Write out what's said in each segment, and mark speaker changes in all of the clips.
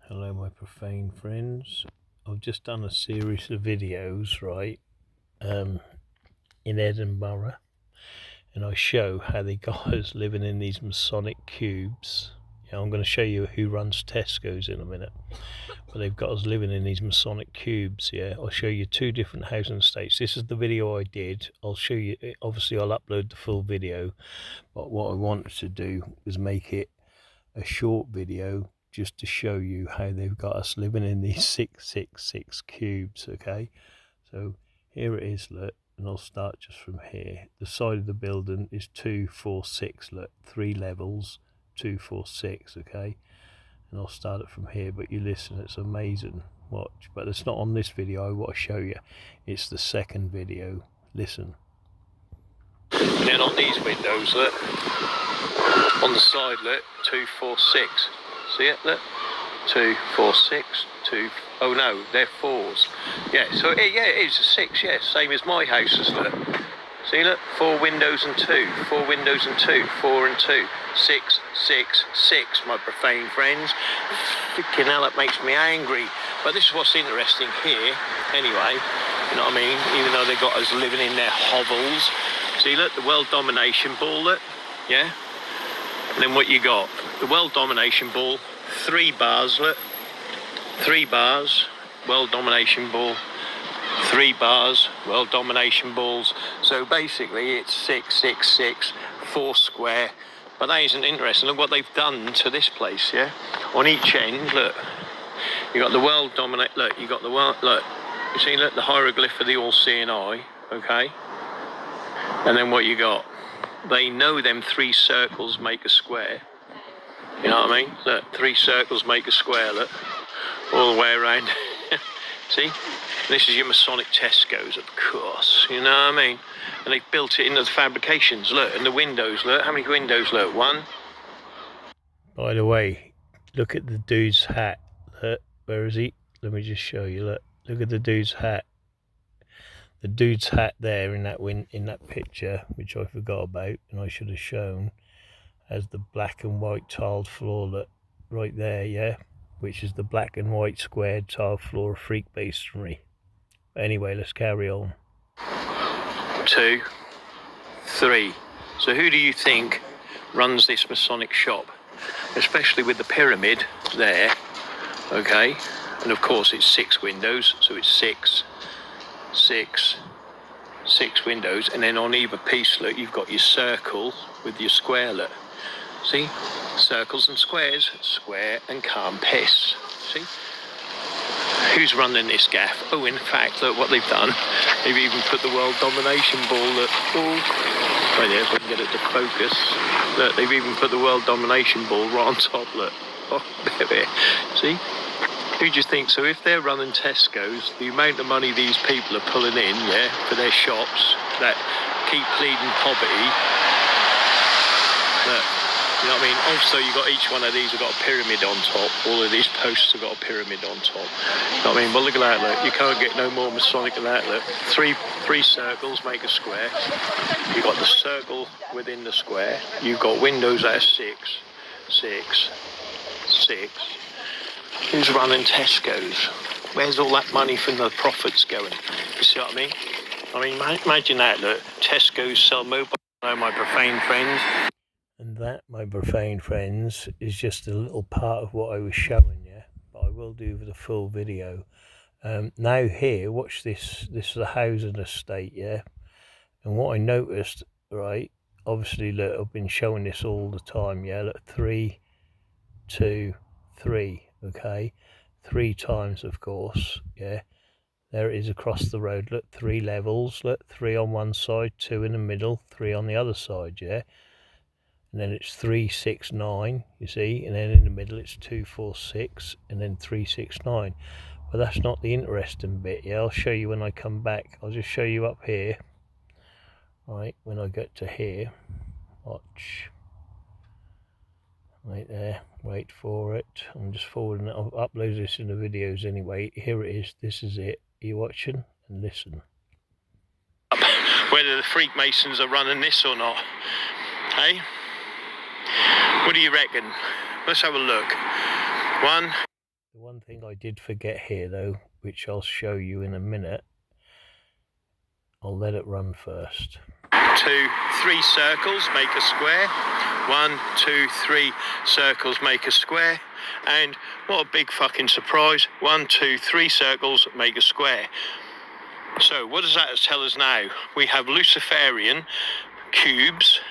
Speaker 1: Hello my profane friends. I've just done a series of videos, right, in Edinburgh, and I show how they got us living in these Masonic cubes. Yeah, I'm going to show you who runs Tesco's in a minute, but they've got us living in these Masonic cubes. Yeah, I'll show you two different housing estates. This is the video I did. I'll show you, obviously I'll upload the full video, but what I wanted to do was make it a short video just to show you how they've got us living in these 666 cubes. Okay, so here it is, look, and I'll start just from here. The side of the building is 246, look, 3 levels, 246. Okay, and I'll start it from here, but you listen, it's amazing. Watch, but it's not on this video I want to show you, it's the second video. Listen. Then on these windows, look, on the side, look, 246. See it, look? 246, 2. Oh no, they're 4s. Yeah, so yeah, it is a 6. Yeah, same as my houses, look. See, look, 4 windows and 2, 4 windows and 2, 4 and 2, 6, 6, 6. My profane friends. Freaking hell, that makes me angry. But this is what's interesting here, anyway. You know what I mean? Even though they got us living in their hovels. See, look, the world domination ball, look. Yeah. And then what you got? The world domination ball, 3 bars, look. 3 bars, world domination ball. 3 bars, world domination balls. So basically it's 6, 6, 6, 4 square. But that isn't interesting. Look what they've done to this place, yeah? On each end, look. You got the world dominate, look, you got the world, look. You see, look, the hieroglyph of the all-seeing eye, okay? And then what you got? They know them 3 circles make a square. You know what I mean? Look, 3 circles make a square, look. All the way around. See? This is your Masonic Tesco's, of course. You know what I mean? And they've built it into the fabrications, look. And the windows, look. How many windows, look? 1. By the way, look at the dude's hat. Look, where is he? Let me just show you, look. Look at the dude's hat. The dude's hat there in that picture, which I forgot about and I should have shown, has the black and white tiled floor, look, right there, yeah, which is the black and white squared tiled floor of Freakmasonry. Anyway, let's carry on. 2, 3. So who do you think runs this Masonic shop? Especially with the pyramid there, okay, and of course it's 6 windows, so it's 6, 6 windows, and then on either piece, look, you've got your circle with your square, look. See? Circles and squares, square and Cumpiss. See? Who's running this gaff? Oh, in fact, look what they've done. They've even put the world domination ball, look. Oh, right there, if I can get it to focus. Look, they've even put the world domination ball right on top, look. Oh, there. See? Who do you think? So if they're running Tesco's, the amount of money these people are pulling in, yeah, for their shops that keep pleading poverty, look, you know what I mean? Also, you got each one of these have got a pyramid on top. All of these posts have got a pyramid on top. You know what I mean? Well, look at that, look. You can't get no more Masonic than that, look. 3 circles make a square. You've got the circle within the square. You've got windows that are 6, 6, 6. Who's running Tesco's? Where's all that money from the profits going? You see what I mean? I mean, imagine that, look. Tesco's sell mobile. Hello, my profane friends. And that, my profane friends, is just a little part of what I was showing you. But I will do the full video. Now here, watch this. This is a housing estate, yeah? And what I noticed, right, obviously, look, I've been showing this all the time, yeah? Look, 3, 2, 3. Okay, 3 times, of course, yeah, there it is across the road, look, 3 levels, look, 3 on one side, 2 in the middle, 3 on the other side, yeah, and then it's 3, 6, 9, you see, and then in the middle it's 2, 4, 6, and then 3, 6, 9, but that's not the interesting bit, yeah, I'll show you when I come back. I'll just show you up here, right, when I get to here, watch. Right there, wait for it. I'm just forwarding it. I'll upload this in the videos anyway. Here it is. This is it. Are you watching? And listen. Whether the Freakmasons are running this or not. Hey? What do you reckon? Let's have a look. 1. The one thing I did forget here though, which I'll show you in a minute, I'll let it run first. 2, 3 circles make a square. 1, 2, 3 circles make a square. And what a big fucking surprise, 1, 2, 3 circles make a square. So what does that tell us now? We have Lucifarian cubes,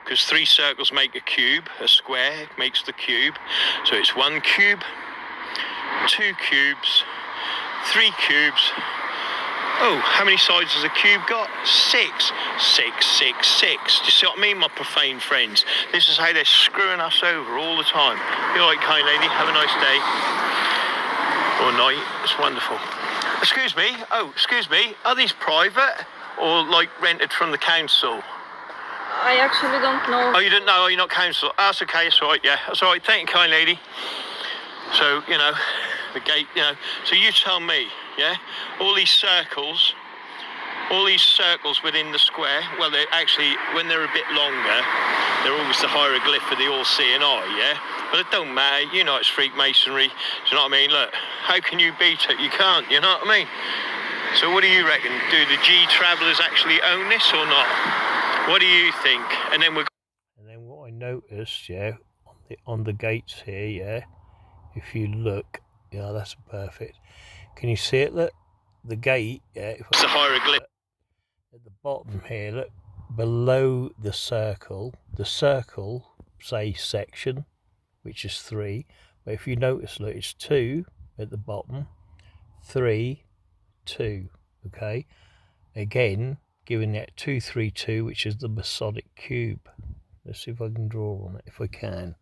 Speaker 1: because 3 circles make a cube, a square makes the cube. So it's 1 cube, 2 cubes, 3 cubes. Oh, how many sides has a cube got? 6. 6, 6, 6. Do you see what I mean, my profane friends? This is how they're screwing us over all the time. You're right, kind lady. Have a nice day. Or night. It's wonderful. Excuse me. Oh, excuse me. Are these private or like rented from the council?
Speaker 2: I actually don't know.
Speaker 1: Oh, you don't know? Oh, you're not council. Oh, that's okay. It's all right. Yeah, that's all right. Thank you, kind lady. So, you know, the gate, you know. So you tell me, yeah? All these circles within the square, well, they're actually, when they're a bit longer, they're always the hieroglyph of the all-seeing eye, yeah? But it don't matter. You know it's Freakmasonry. Do you know what I mean? Look, how can you beat it? You can't, you know what I mean? So what do you reckon? Do the G-Travellers actually own this or not? What do you think? And then what I noticed, yeah, on the gates here, yeah, if you look, yeah, that's perfect. Can you see it? Look, the gate, yeah. It's a hieroglyph. At the bottom here, look, below the circle, say section, which is 3. But if you notice, look, it's 2 at the bottom, 3, 2, okay? Again, giving that 2, 3, 2, which is the Masonic cube. Let's see if I can draw on it, if I can.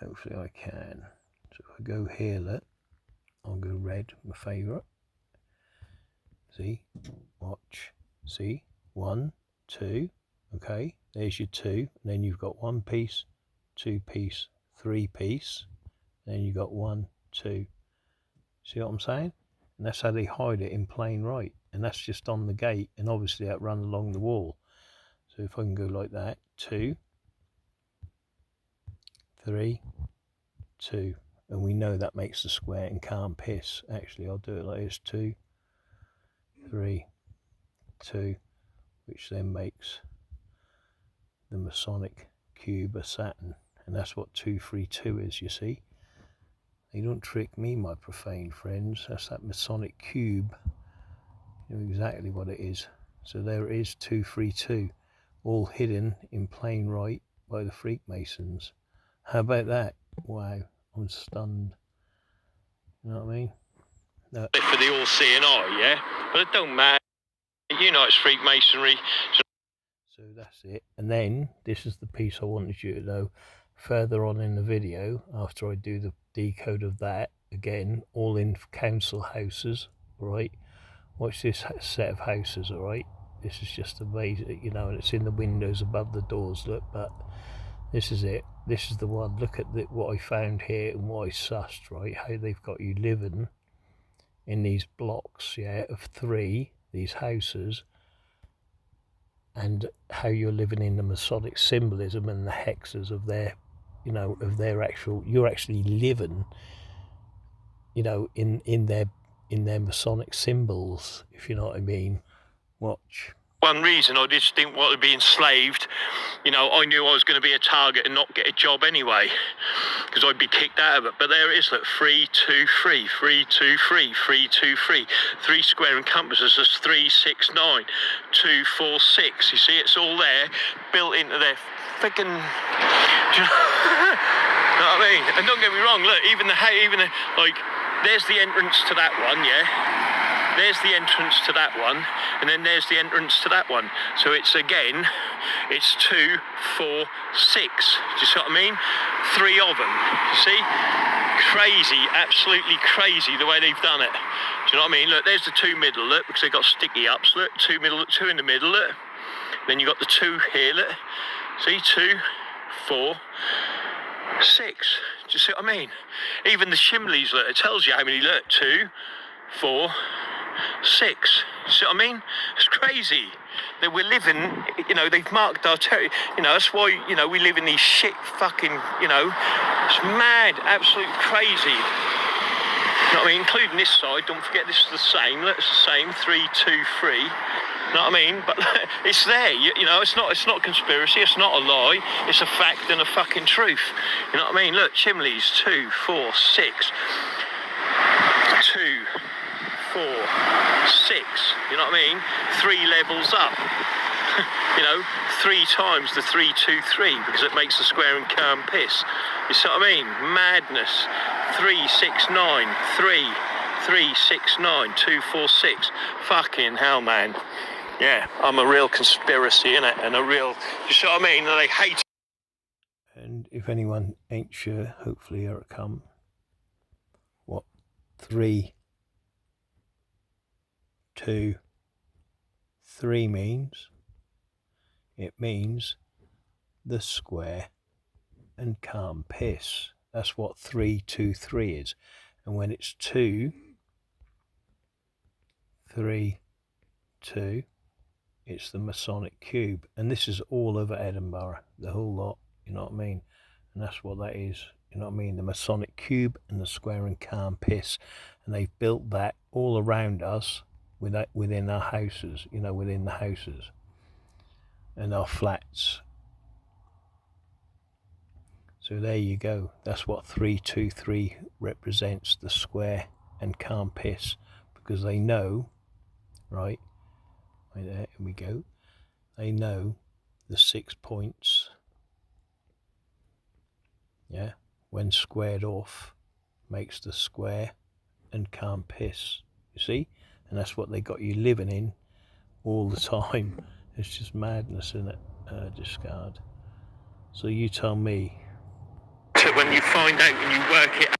Speaker 1: Hopefully I can. So if I go here, look, I'll go red, my favourite. See, watch, see, 1, 2, okay, there's your 2, and then you've got 1 piece, 2 piece, 3 piece, and then you've got 1, 2. See what I'm saying? And that's how they hide it in plain right, and that's just on the gate, and obviously that run along the wall. So if I can go like that, 2, 3, 2, and we know that makes the square in Cumpiss. Actually, I'll do it like this, 2, 3, 2, which then makes the Masonic cube a Saturn, and that's what 2, 3, 2 is, you see. They don't trick me, my profane friends. That's that Masonic cube. You know exactly what it is. So there it is, 2, 3, 2, all hidden in plain right by the Freakmasons. How about that? Wow, I'm stunned. You know what I mean? No. For the all-seeing eye, yeah? But it don't matter. You know it's Freakmasonry. So that's it. And then, this is the piece I wanted you to know. Further on in the video, after I do the decode of that, again, all in council houses, right? Watch this set of houses, all right? This is just amazing, you know, and it's in the windows above the doors, look, but this is it. This is the one. Look at what I found here and what I sussed, right? How they've got you living in these blocks, yeah, of 3, these houses, and how you're living in the Masonic symbolism and the hexes of their, you know, of their actual, you're actually living, you know, in their Masonic symbols, if you know what I mean. Watch. One reason I just didn't want to be enslaved, you know, I knew I was going to be a target and not get a job anyway, because I'd be kicked out of it. But there it is, look, 3, 2, 3, 3, 2, 3, 3, 2, 3, 3 square encompasses as 3, 6, 9, 2, 4, 6. You see, it's all there, built into their freaking. You know what I mean? And don't get me wrong, look, even the like, there's the entrance to that one, yeah. There's the entrance to that one, and then there's the entrance to that one. So it's again, it's 2, 4, 6. Do you see what I mean? 3 of them. You see? Crazy, absolutely crazy the way they've done it. Do you know what I mean? Look, there's the 2 middle, look, because they've got sticky ups. Look, 2 middle, 2 in the middle, look. Then you've got the 2 here, look. See, 2, 4, 6. Do you see what I mean? Even the chimneys, look, it tells you how many, look, 2, 4, 6. See what I mean? It's crazy that we're living, you know, they've marked our territory. You know, that's why, you know, we live in these shit fucking, you know, it's mad, absolute crazy. You know what I mean? Including this side, don't forget this is the same. Look, it's the same, 3, 2, 3. You know what I mean? But it's there, you know, it's not conspiracy, it's not a lie, it's a fact and a fucking truth. You know what I mean? Look, chimneys, 2, 4, 6. 2, 4, 6. You know what I mean? 3 levels up. You know, 3 times the 3, 2, 3, because it makes the square in Cumpiss. You see what I mean? Madness. 3, 6, 9. 3, 3, 6, 9. 2, 4, 6. Fucking hell, man. Yeah, I'm a real conspiracy, innit? And a real, you see what I mean? And they hate. And if anyone ain't sure, hopefully here it come. What 3, 2, 3 means? It means the square and Cumpiss. That's what 3, 2, 3 is. And when it's 2, 3, 2, it's the Masonic cube. And this is all over Edinburgh, the whole lot, you know what I mean? And that's what that is, you know what I mean? The Masonic cube and the square and Cumpiss. And they've built that all around us within our houses, you know, within the houses and our flats. So there you go. That's what 3, 2, 3 represents, the square and Cumpiss, because they know, right there, here we go. They know the 6 points, yeah, when squared off, makes the square and Cumpiss. You see? And that's what they got you living in all the time. It's just madness, isn't it? Discard. So you tell me. So when you find out and you work it.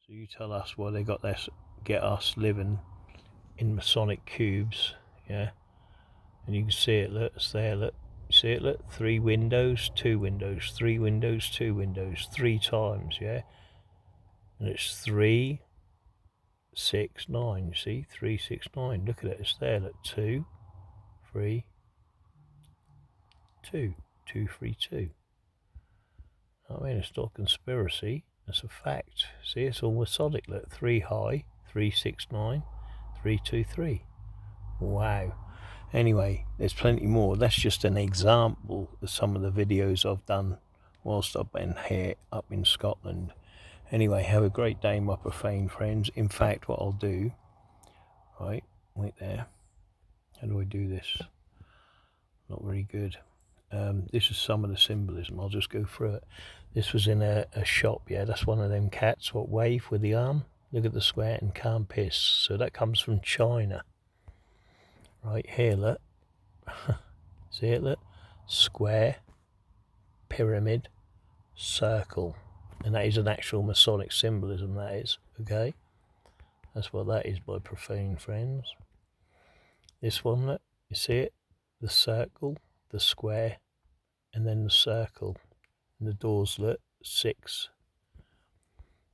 Speaker 1: So you tell us why they got this, get us living in Masonic cubes, yeah. And you can see it. Look, it's there. Look, you see it. Look, 3 windows, 2 windows, 3 windows, 2 windows, 3 times, yeah. And it's 3, 6, 9. You see, 3, 6, 9. Look at it. It's there. Look, 2, 3, 2, 2, 3, 2. I mean, it's not conspiracy. It's a fact. See, it's all Masonic. Look, 3 high, 3, 6, 9, 3, 2, 3. Wow. Anyway, there's plenty more. That's just an example of some of the videos I've done whilst I've been here up in Scotland. Anyway, have a great day, my profane friends. In fact, what I'll do, right, wait there. How do I do this? Not very good. This is some of the symbolism. I'll just go through it. This was in a shop, yeah. That's one of them cats, what wave with the arm. Look at the square and Cumpiss. So that comes from China. Right here, look. See it, look? Square, pyramid, circle. And that is an actual Masonic symbolism, that is, okay? That's what that is, my profane friends. This one, look, you see it? The circle, the square, and then the circle. And the doors, look, 6.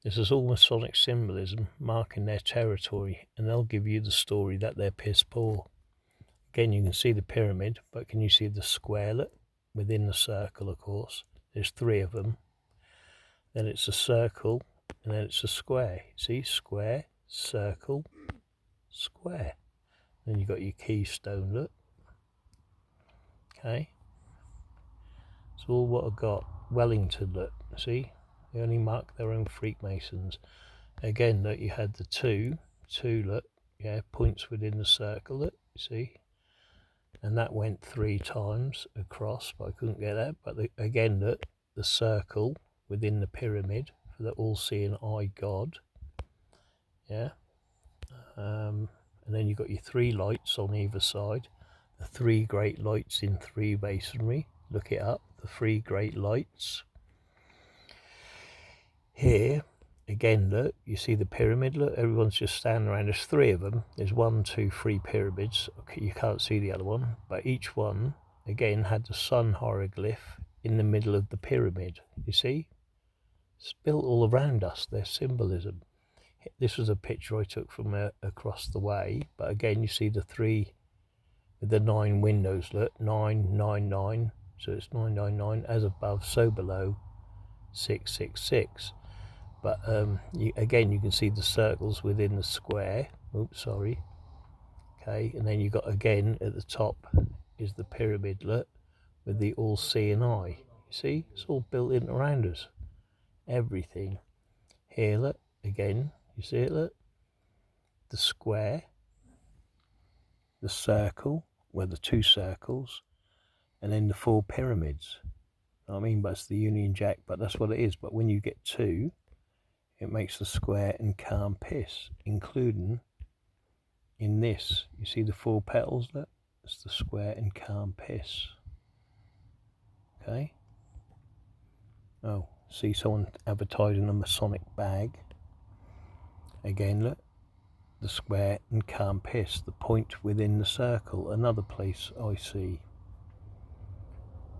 Speaker 1: This is all Masonic symbolism, marking their territory, and they'll give you the story that they're piss poor. Again, you can see the pyramid, but can you see the square, look, within the circle, of course? There's 3 of them. Then it's a circle, and then it's a square. See, square, circle, square. Then you've got your keystone, look. Okay. It's all what I've got. Wellington, look. See? They only mark their own Freakmasons. Again, look, you had the 2, look. Yeah, points within the circle, look. See? And that went 3 times across, but I couldn't get that. But again, look, the circle within the pyramid for the all-seeing eye God. Yeah. And then you've got your 3 lights on either side. The 3 great lights in 3 masonry. Look it up, the 3 great lights. Here, again, look, you see the pyramid, look, everyone's just standing around. There's 3 of them. There's 1, 2, 3 pyramids. Okay, you can't see the other one, but each one, again, had the sun hieroglyph in the middle of the pyramid. You see? It's built all around us, their symbolism. This was a picture I took from across the way, but again you see the 3 with the 9 windows, look, 999, so it's 999, as above so below, 666. But again you can see the circles within the square. Oops, sorry. Okay, and then you got again at the top is the pyramid, look, with the all seeing eye. You see, it's all built in around us, everything. Here, look, again, you see it, look, the square, the circle, well, the 2 circles, and then the 4 pyramids. You know what I mean? But it's the Union Jack, but that's what it is. But when you get 2, it makes the square and Cumpiss, including in this. You see the 4 petals, look? It's the square and Cumpiss. Okay? Oh, see someone advertising a Masonic bag. Again, look, the square and Cumpiss, the point within the circle. Another place I see.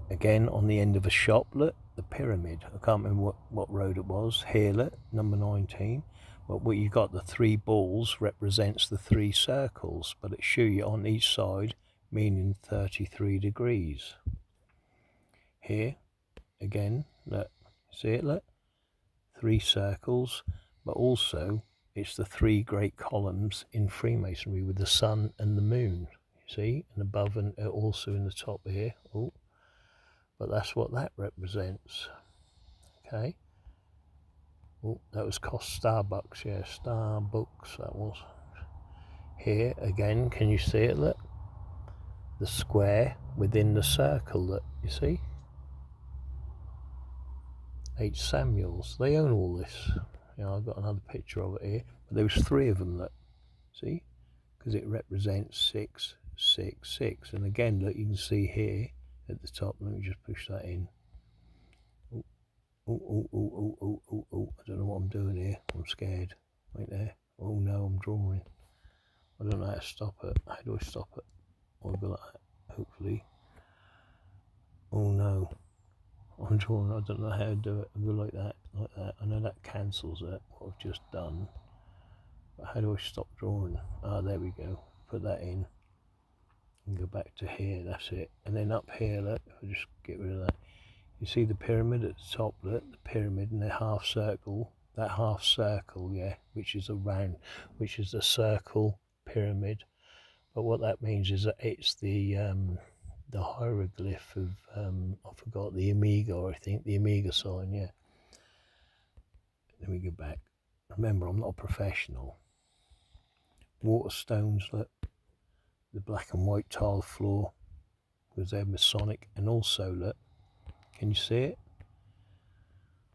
Speaker 1: Again, on the end of a shop, look, the pyramid. I can't remember what road it was. Here, look, number 19. But what you got, the 3 balls represents the 3 circles, but it shows you on each side, meaning 33 degrees. Here, again, look, see it, look, 3 circles, but also it's the 3 great columns in Freemasonry with the sun and the moon, you see, and above and also in the top here. Oh, but that's what that represents. Okay. Oh, that was cost Starbucks, yeah, Starbucks that was. Here again, can you see it, look? The square within the circle, look, you see? H. Samuels, they own all this. You know, I've got another picture of it here, but there was 3 of them, look, see? Because it represents 666. And again, look, you can see here at the top, let me just push that in. Oh, I don't know what I'm doing here. I'm scared. Right there. Oh no, I'm drawing. I don't know how to stop it. How do I stop it? I'll go like that, hopefully. Oh no. I'm drawing, I don't know how to do it. I'll go like that, like that. I know that cancels it, what I've just done. But how do I stop drawing? Ah, there we go. Put that in. And go back to here, that's it. And then up here, look, if I just get rid of that. You see the pyramid at the top, look, the pyramid and the half circle, that half circle, yeah, which is a round, which is a circle pyramid. But what that means is that it's the hieroglyph of, I forgot, the Omega, I think, the Omega sign, yeah. Let me go back. Remember, I'm not a professional. Waterstones, look, the black and white tile floor, because they're Masonic, and also, look, can you see it?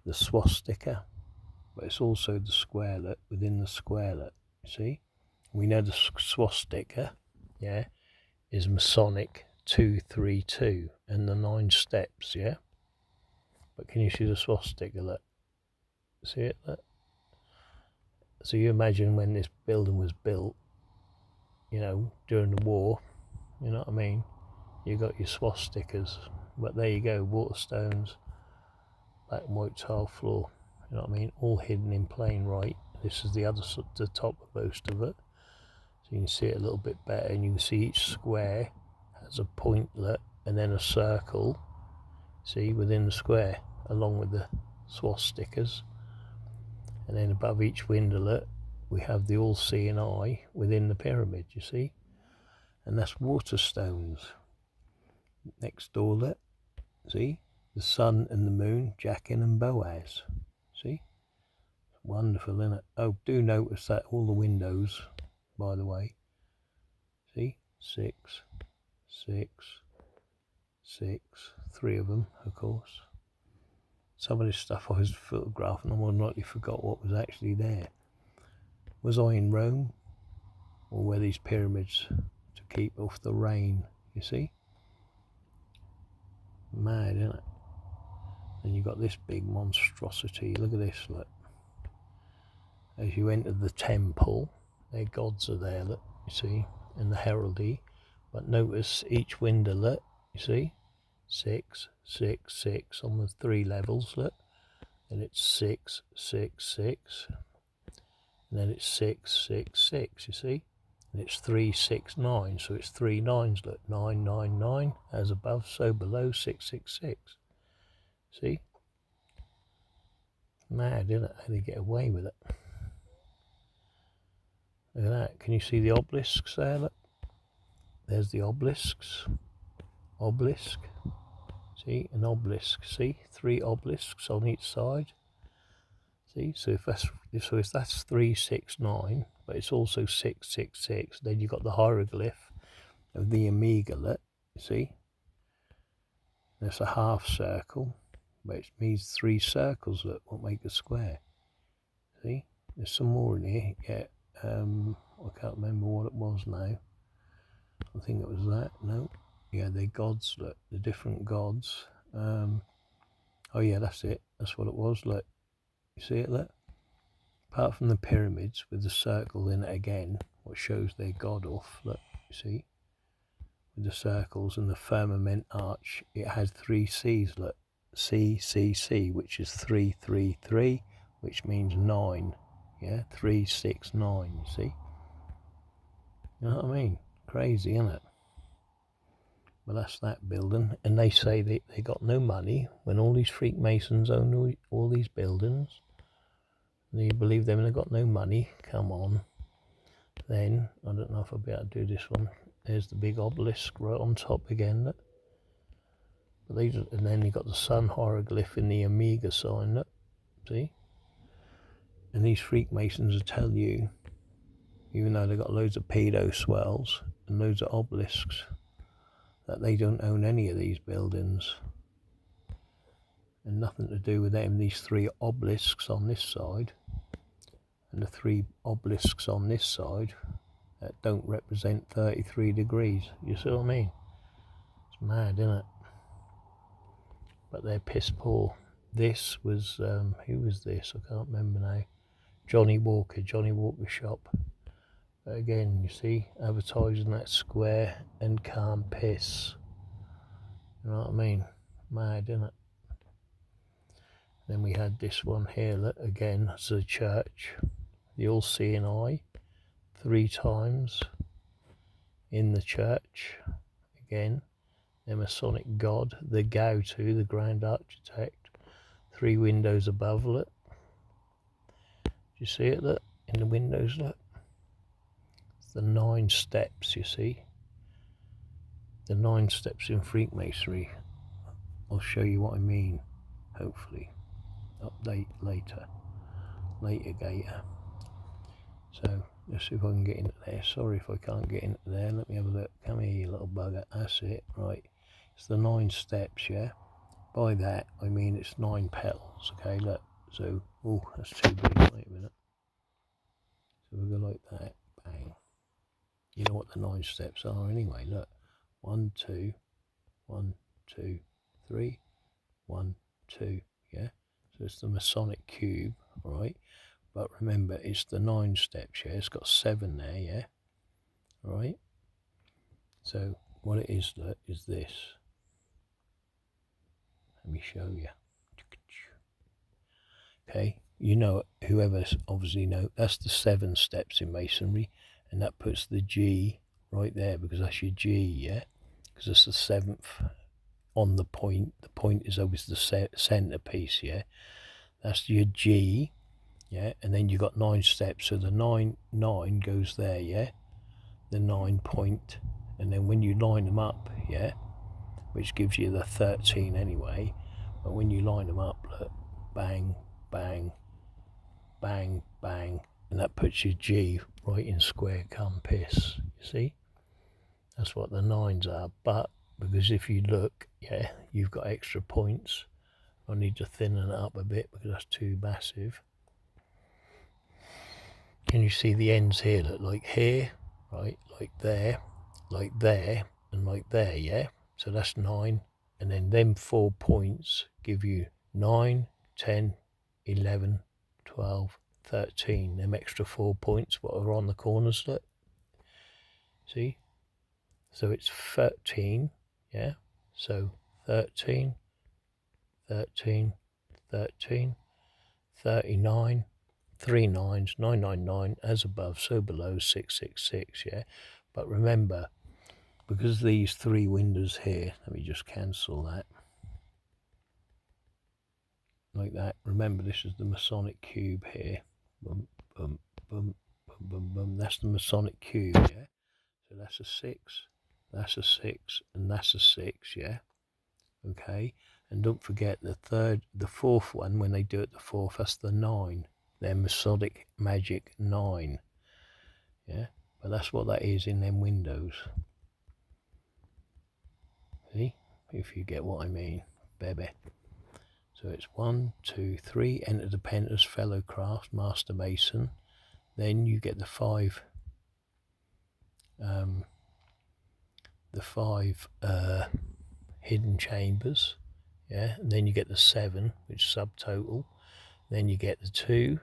Speaker 1: The swastika, but it's also the squarelet within the squarelet. See? We know the swastika, yeah, is Masonic 232 and the 9 steps, yeah. But can you see the swastika? Look, see it? Look. So you imagine when this building was built, you know, during the war, you know what I mean? You got your swastikas. But there you go, Waterstones, black and white tile floor, you know what I mean, all hidden in plain right. This is the top of most of it, so you can see it a little bit better, and you can see each square has a pointlet and then a circle, see, within the square, along with the swastikas. And then above each windowlet we have the all-seeing eye within the pyramid, you see, and that's Waterstones. Next door, look, see, the sun and the moon, Jachin and Boaz. See? Wonderful, isn't it? Oh, do notice that all the windows, by the way. See? 6, 6, 6. 3 of them, of course. Some of this stuff I was photographing, I more than likely forgot what was actually there. Was I in Rome? Or were these pyramids to keep off the rain? You see? Mad, isn't it? And you've got this big monstrosity. Look at this, look. As you enter the temple, their gods are there, look, you see, in the heraldry. But notice each window, look, you see, 6, 6, 6 on the 3 levels, look. And it's 6, 6, 6. and then it's 6, 6, 6, you see? And it's 3, 6, 9, so it's 3 nines, look, 9, 9, 9, as above, so below, 6, 6, 6. See? Mad, isn't it, how they get away with it? Look at that, can you see the obelisks there, look? There's the obelisks, obelisk, see, an obelisk, see, 3 obelisks on each side. See, so if that's 3, 6, 9, but it's also 6, 6, 6, then you've got the hieroglyph of the omega, look, you see? There's a half circle, but it means 3 circles that will make a square. See? There's some more in here, yeah. I can't remember what it was now. I think it was that, no. Yeah, they're gods, look, the different gods. Oh yeah, that's it, that's what it was, look. You see it, look? Apart from the pyramids with the circle in it again, what shows their god off, look, you see? With the circles and the firmament arch, it has 3 C's, look. C, C, C, which is 3, 3, 3, which means 9. Yeah, 3, 6, 9, you see? You know what I mean? Crazy, isn't it? But that's that building. And they say they got no money when all these Freakmasons own all these buildings. You believe them and they've got no money? Come on. Then, I don't know if I'll be able to do this one. There's the big obelisk right on top again. Look. But and then you got the sun hieroglyph in the omega sign. Look. See? And these Freakmasons will tell you, even though they've got loads of pedo swells and loads of obelisks, that they don't own any of these buildings. And nothing to do with them. These 3 obelisks on this side and the 3 obelisks on this side that don't represent 33 degrees. You see what I mean? It's mad, isn't it? But they're piss poor. This was, who was this? I can't remember now. Johnny Walker shop. But again, you see, advertising that square and Cumpiss. You know what I mean? Mad, isn't it? Then we had this one here, look, again, it's a church. The all-seeing eye, 3 times in the church. Again, the Masonic god, the go-to, the grand architect. 3 windows above, look. Do you see it, look? In the windows, look. It's the 9 steps, you see. The 9 steps in Freakmasonry. I'll show you what I mean, hopefully. Update later Gator. So let's see if I can get into there. Sorry if I can't get into there. Let me have a look. Come here, you little bugger. That's it. Right, it's the 9 steps, yeah. By that I mean it's 9 petals. Okay, look. So, oh, that's too big. Wait a minute. So we go like that. Bang. You know what the 9 steps are anyway. Look, 1, 2, 1, 2, 3, 1, 2. Yeah. So it's the Masonic cube, right? But remember, it's the 9 steps, yeah? It's got 7 there, yeah? Right? So what it is, look, is this. Let me show you. Okay, you know, whoever's obviously know, that's the 7 steps in Masonry, and that puts the G right there, because that's your G, yeah? Because it's the 7th on the point. The point is always the centerpiece, yeah? That's your G, yeah? And then you got 9 steps, so the 9 goes there, yeah? The 9 point, and then when you line them up, yeah? Which gives you the 13 anyway, but when you line them up, look, bang, bang, bang, bang, and that puts your G right in square Cumpiss, you see? That's what the 9s are, but because if you look, yeah, you've got extra points. I need to thinnen it up a bit because that's too massive. Can you see the ends here? Look, like here, right, like there, and like there, yeah? So that's 9, and then them 4 points give you 9, 10, 11, 12, 13. Them extra 4 points what are on the corners, look. See? So it's 13, yeah? So 13, 13, 13, 39, 3 9s, 999, as above, so below, 666, yeah? But remember, because these 3 windows here, let me just cancel that. Like that. Remember, this is the Masonic cube here. Boom, boom, boom, boom, boom, boom. That's the Masonic cube, yeah? So that's a 6, that's a 6, and that's a 6, yeah? Okay? And don't forget the 4th one, when they do it the 4th, that's the 9. They're Masonic Magic 9. Yeah? But that's what that is in them windows. See? If you get what I mean. Baby. So it's 1, 2, 3, enter the Pentas, Fellow Craft, Master Mason. Then you get the 5 hidden chambers, yeah, and then you get the 7, which is subtotal. Then you get the 2,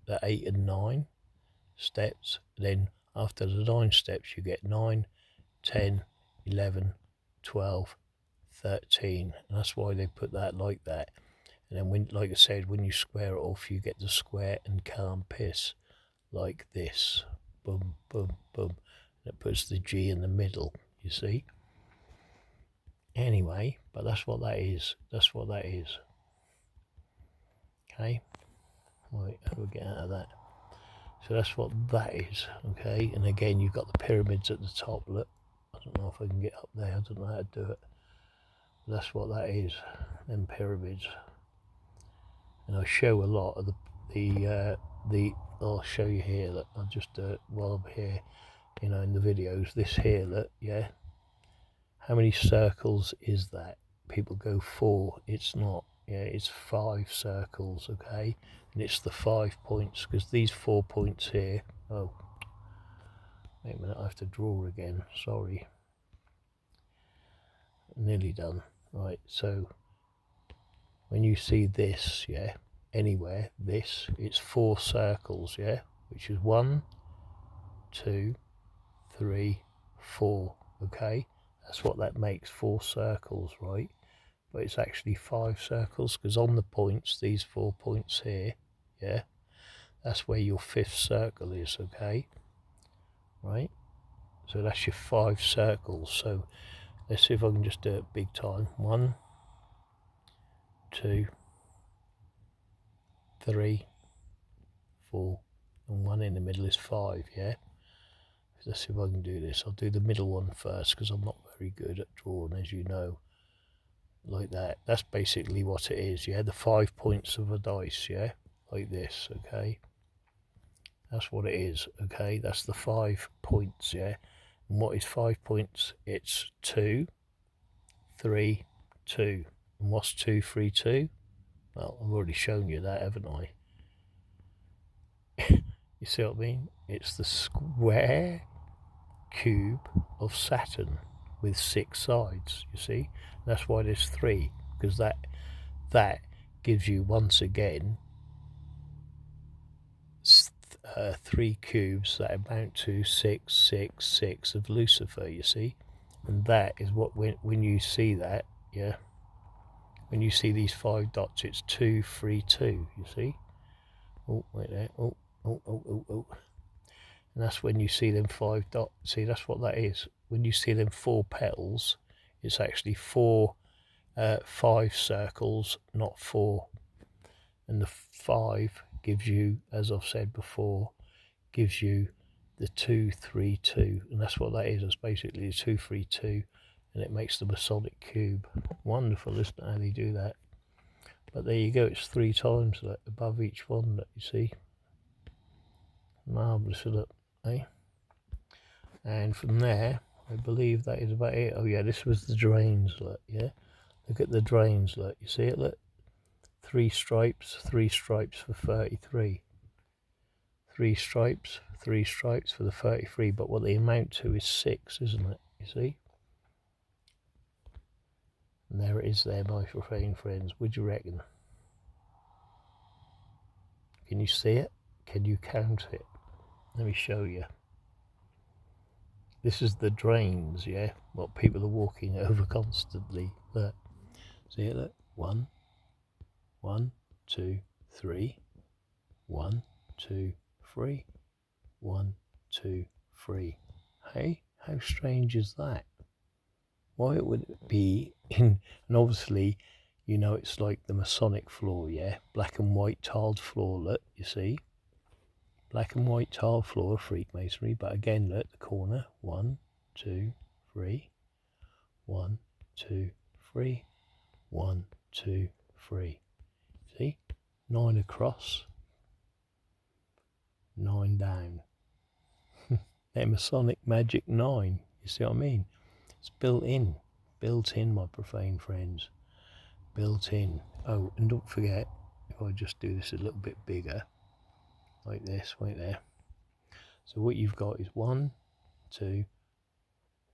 Speaker 1: the 8 and 9 steps. Then after the 9 steps, you get 9, 10, 11, 12, 13, and that's why they put that like that. And then, when, like I said, when you square it off, you get the square and Cumpiss like this. Boom, boom, boom. And it puts the G in the middle, you see. Anyway, but that's what that is. That's what that is. Okay. Right, how do we get out of that? So that's what that is. Okay. And again, you've got the pyramids at the top. Look, I don't know if I can get up there. I don't know how to do it. But that's what that is. Them pyramids. And I show a lot of I'll show you here. Look, I'll just do it while I'm here. You know, in the videos. This here. Look, yeah. How many circles is that? People go 4. It's not. Yeah, it's 5 circles, okay? And it's the 5 points, because these 4 points here... Oh, wait a minute, I have to draw again. Sorry. Nearly done. Right, so when you see this, yeah, anywhere, this, it's 4 circles, yeah? Which is 1, 2, 3, 4, okay? That's what that makes, 4 circles, right? But it's actually 5 circles, because on the points, these 4 points here, yeah, that's where your 5th circle is, okay? Right? So that's your 5 circles. So let's see if I can just do it big time. 1, 2, 3, 4, and 1 in the middle is 5, yeah? Let's see if I can do this. I'll do the middle one first, because I'm not very good at drawing, as you know. Like that. That's basically what it is, yeah? The 5 points of a dice, yeah? Like this, okay? That's what it is, okay? That's the 5 points, yeah? And what is 5 points? It's 2, 3, 2. And what's 2, 3, 2? Well, I've already shown you that, haven't I? You see what I mean? It's the square cube of Saturn with 6 sides, you see? That's why there's 3, because that gives you, once again, 3 cubes that amount to 6, 6, 6 of Lucifer, you see? And that is what, when you see that, yeah, when you see these 5 dots, it's 2, 3, 2, you see? Oh, wait there. Oh. And that's when you see them 5 dots. See, that's what that is. When you see them 4 petals, it's actually 5 circles, not 4. And the 5 gives you, as I've said before, gives you the 2, 3, 2. And that's what that is. It's basically the 2, 3, 2. And it makes the Masonic cube. Wonderful, isn't it, how they do that? But there you go. It's 3 times that above each one that you see. Marvellous, look, eh? And from there, I believe that is about it. Oh yeah, this was the drains, look, yeah? Look at the drains, look, you see it, look? 3 stripes for 33. 3 stripes for the 33, but what they amount to is 6, isn't it? You see? And there it is there, my profane friends. What do you reckon? Can you see it? Can you count it? Let me show you. This is the drains, yeah? What people are walking over constantly. Look. See it? Look. 1, 2, 3. 1, 2, 3. 1, 2, 3. Hey, how strange is that? Why would it be in, and obviously, you know, it's like the Masonic floor, yeah? Black and white tiled floor, look, you see? Black and white tiled floor of Freakmasonry, but again, look, the corner, 1, 2, 3. 1, 2, 3. 1, 2, 3. See? 9 across, 9 down. They're Masonic magic 9. You see what I mean? It's built in, my profane friends. Built in. Oh, and don't forget, if I just do this a little bit bigger, like this, wait there. So what you've got is 1, 2,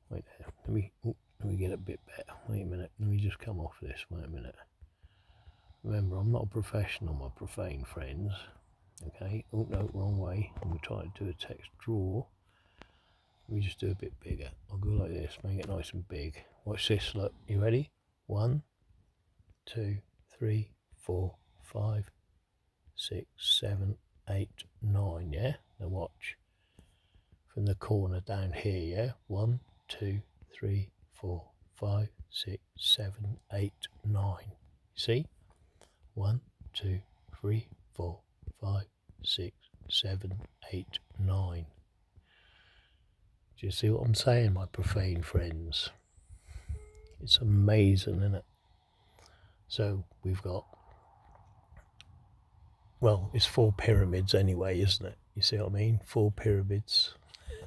Speaker 1: wait there. Let me get it a bit better. Wait a minute. Let me just come off this. Wait a minute. Remember, I'm not a professional, my profane friends. Okay. Oh no, wrong way. I'm gonna try to do a text draw. Let me just do a bit bigger. I'll go like this, make it nice and big. Watch this, look. You ready? 1, 2, 3, 4, 5, 6, 7, 8, 9, yeah? Now watch. From the corner down here, yeah? 1, 2, 3, 4, 5, 6, 7, 8, 9. See? 1, 2, 3, 4, 5, 6, 7, 8, 9. Do you see what I'm saying, my profane friends? It's amazing, isn't it? So we've got, well, it's 4 pyramids anyway, isn't it? You see what I mean? 4 pyramids.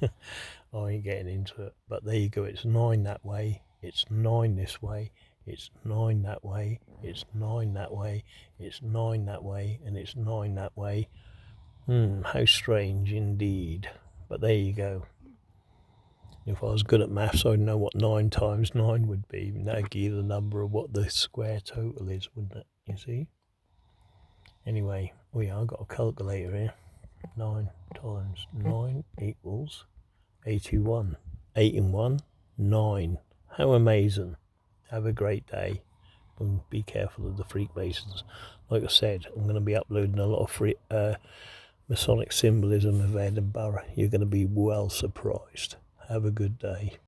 Speaker 1: I ain't getting into it, but there you go. It's 9 that way, it's 9 this way, it's 9 that way, it's 9 that way, it's 9 that way, and it's 9 that way. How strange indeed. But there you go. If I was good at maths, I'd know what 9 times 9 would be. That'd give you the number of what the square total is, wouldn't it? You see? Anyway, oh yeah, I've got a calculator here. 9 times 9 equals 81. 8 in 1, 9. How amazing. Have a great day. And be careful of the Freakmasons. Like I said, I'm going to be uploading a lot of Masonic symbolism of Edinburgh. You're going to be well surprised. Have a good day.